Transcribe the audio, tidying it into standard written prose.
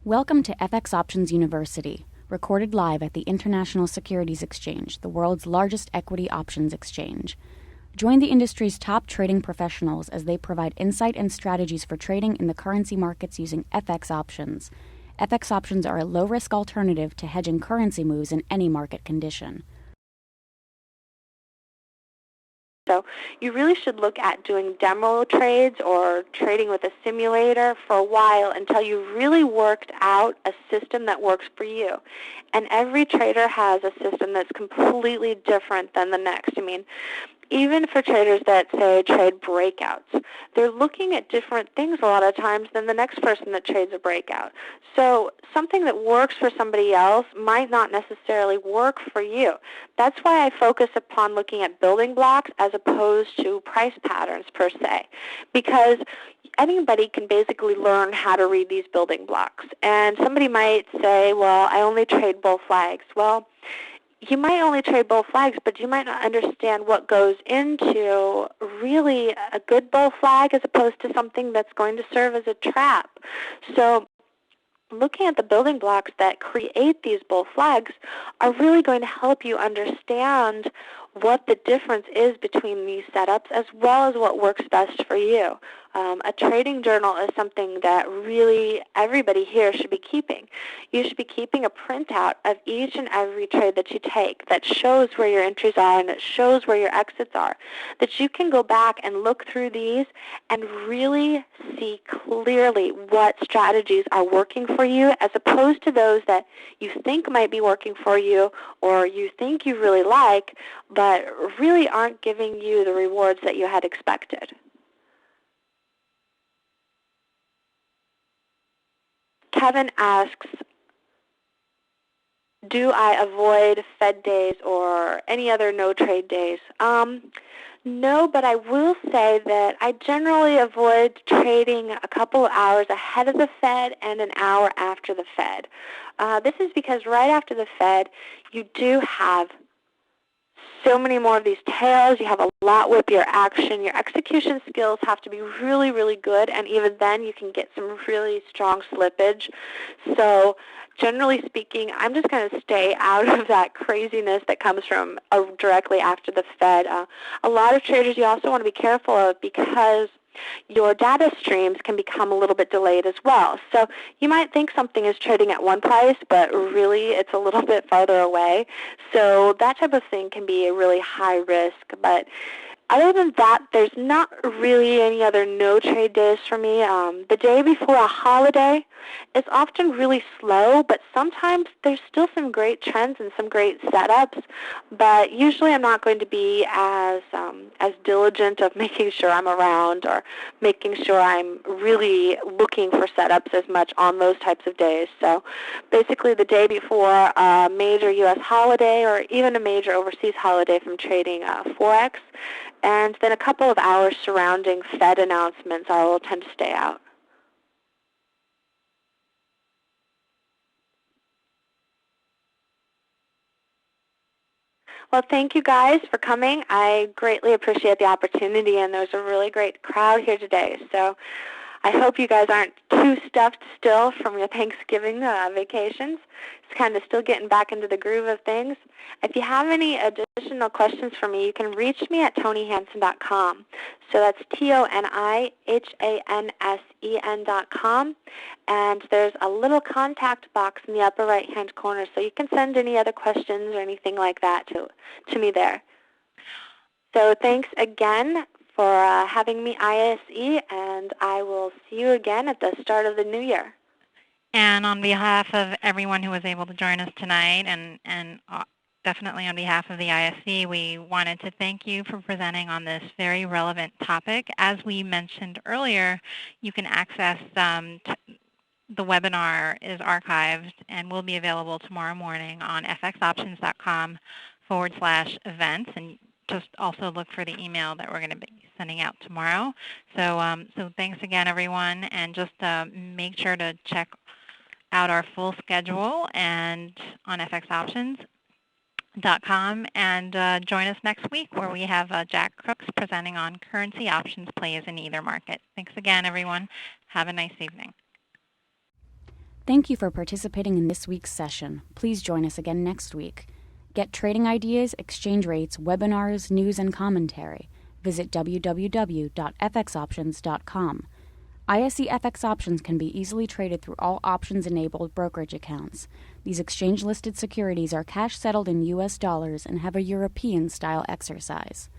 Welcome to FX Options University, recorded live at the International Securities Exchange, the world's largest equity options exchange. Join the industry's top trading professionals as they provide insight and strategies for trading in the currency markets using FX options. FX options are a low-risk alternative to hedging currency moves in any market condition. So you really should look at doing demo trades or trading with a simulator for a while until you really worked out a system that works for you. And every trader has a system that's completely different than the next. I mean, even for traders that, say, trade breakouts, they're looking at different things a lot of times than the next person that trades a breakout. So something that works for somebody else might not necessarily work for you. That's why I focus upon looking at building blocks as opposed to price patterns per se, because anybody can basically learn how to read these building blocks. And somebody might say, well, I only trade bull flags. Well, you might only trade bull flags, but you might not understand what goes into really a good bull flag as opposed to something that's going to serve as a trap. So looking at the building blocks that create these bull flags are really going to help you understand what the difference is between these setups as well as what works best for you. A trading journal is something that really everybody here should be keeping. You should be keeping a printout of each and every trade that you take that shows where your entries are and that shows where your exits are, that you can go back and look through these and really see clearly what strategies are working for you as opposed to those that you think might be working for you or you think you really like but really aren't giving you the rewards that you had expected. Kevin asks, do I avoid Fed days or any other no-trade days? No, but I will say that I generally avoid trading a couple of hours ahead of the Fed and an hour after the Fed. This is because right after the Fed, you do have so many more of these tails. You have a lot with your action. Your execution skills have to be really, really good, and even then you can get some really strong slippage. So generally speaking, I'm just going to stay out of that craziness that comes from directly after the Fed. A lot of traders you also want to be careful of because your data streams can become a little bit delayed as well. So you might think something is trading at one price, but really it's a little bit farther away. So that type of thing can be a really high risk. But other than that, there's not really any other no-trade days for me. The day before a holiday is often really slow, but sometimes there's still some great trends and some great setups. But usually I'm not going to be as diligent of making sure I'm around or making sure I'm really looking for setups as much on those types of days. So basically the day before a major U.S. holiday or even a major overseas holiday from trading Forex, and then a couple of hours surrounding Fed announcements, I will tend to stay out. Well, thank you guys for coming. I greatly appreciate the opportunity, and there's a really great crowd here today. So I hope you guys aren't too stuffed still from your Thanksgiving vacations. It's kind of still getting back into the groove of things. If you have any additional questions for me, you can reach me at tonihansen.com. So that's TONIHANSEN.com. And there's a little contact box in the upper right-hand corner, so you can send any other questions or anything like that to me there. So thanks again for having me, ISE, and I will see you again at the start of the new year. And on behalf of everyone who was able to join us tonight, and definitely on behalf of the ISE, we wanted to thank you for presenting on this very relevant topic. As we mentioned earlier, you can access the webinar is archived and will be available tomorrow morning on fxoptions.com/events. And just also look for the email that we're going to be sending out tomorrow. So, so thanks again, everyone, and just make sure to check out our full schedule and on fxoptions.com, and join us next week where we have Jack Crooks presenting on currency options plays in either market. Thanks again, everyone. Have a nice evening. Thank you for participating in this week's session. Please join us again next week. Get trading ideas, exchange rates, webinars, news, and commentary. Visit www.fxoptions.com. ISE FX options can be easily traded through all options-enabled brokerage accounts. These exchange-listed securities are cash-settled in U.S. dollars and have a European-style exercise.